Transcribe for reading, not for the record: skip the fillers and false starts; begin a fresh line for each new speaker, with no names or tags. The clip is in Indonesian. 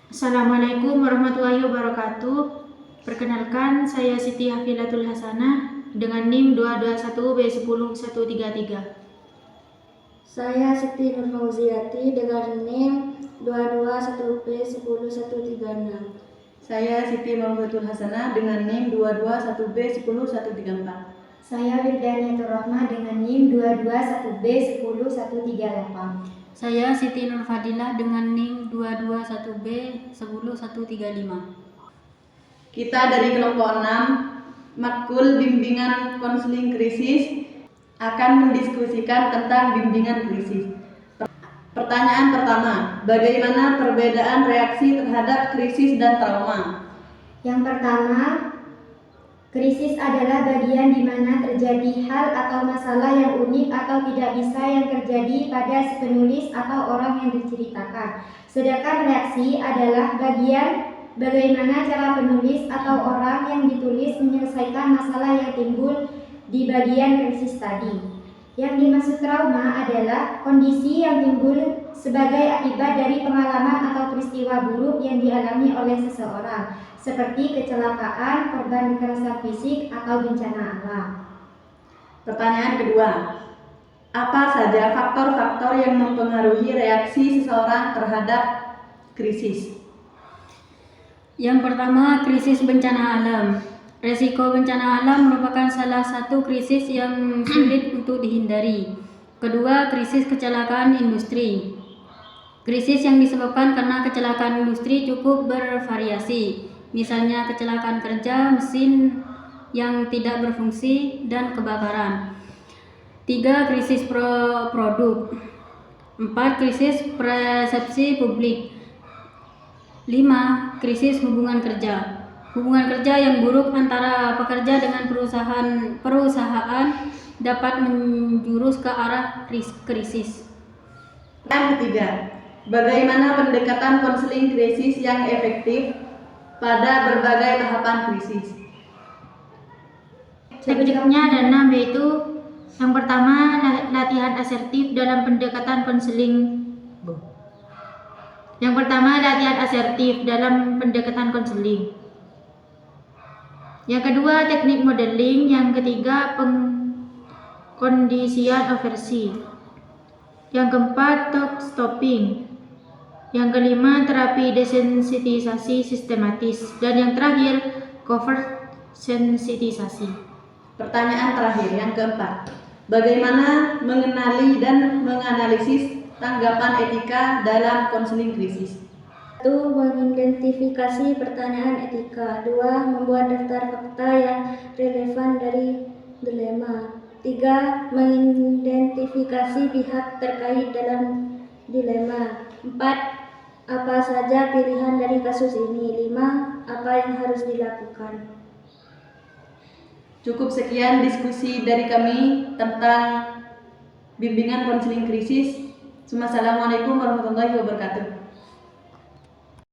Assalamualaikum warahmatullahi wabarakatuh. Perkenalkan, saya Siti Hafilatul Hasanah dengan NIM 221B10133.
Saya Siti Nurfauziati dengan NIM 221B10136.
Saya Siti Muhammadul Hasanah dengan NIM 221B10134.
Saya Wirdaniatur Rahmah dengan NIM 221B10138.
Saya Siti Nurfadilah dengan NIM 221B10135.
Kita dari kelompok 6, Matkul Bimbingan Konseling Krisis, akan mendiskusikan tentang bimbingan krisis. Pertanyaan pertama, bagaimana perbedaan reaksi terhadap krisis dan trauma?
Yang pertama, krisis adalah bagian di mana terjadi hal atau masalah yang unik atau tidak bisa yang terjadi pada si penulis atau orang yang diceritakan. Sedangkan reaksi adalah bagian bagaimana cara penulis atau orang yang ditulis menyelesaikan masalah yang timbul di bagian krisis tadi. Yang dimaksud trauma adalah kondisi yang timbul sebagai akibat dari pengalaman atau peristiwa buruk yang dialami oleh seseorang, seperti kecelakaan, korban kekerasan fisik, atau bencana alam.
Pertanyaan kedua, apa saja faktor-faktor yang mempengaruhi reaksi seseorang terhadap krisis?
Yang pertama, krisis bencana alam. Resiko bencana alam merupakan salah satu krisis yang sulit untuk dihindari. Kedua, krisis kecelakaan industri. Krisis yang disebabkan karena kecelakaan industri cukup bervariasi. Misalnya kecelakaan kerja, mesin yang tidak berfungsi, dan kebakaran. 3. Krisis produk. 4. Krisis persepsi publik. 5. Krisis hubungan kerja. Hubungan kerja yang buruk antara pekerja dengan perusahaan dapat menjurus ke arah krisis.
Yang ketiga, bagaimana pendekatan konseling krisis yang efektif pada berbagai tahapan krisis?
Berikutnya ada 6, yaitu yang pertama, latihan asertif dalam pendekatan konseling. Yang pertama, latihan asertif dalam pendekatan konseling. Yang kedua, teknik modeling. Yang ketiga, pengkondisian oversi. Yang keempat, talk stopping. Yang kelima, terapi desensitisasi sistematis. Dan yang terakhir, covert sensitisasi.
Pertanyaan terakhir, yang keempat, bagaimana mengenali dan menganalisis tanggapan etika dalam konseling krisis?
1. Mengidentifikasi pertanyaan etika. 2. Membuat daftar fakta yang relevan dari dilema. 3. Mengidentifikasi pihak terkait dalam dilema. 4. Apa saja pilihan dari kasus ini. 5. Apa yang harus dilakukan.
Cukup sekian diskusi dari kami tentang bimbingan konseling krisis. Assalamualaikum warahmatullahi wabarakatuh.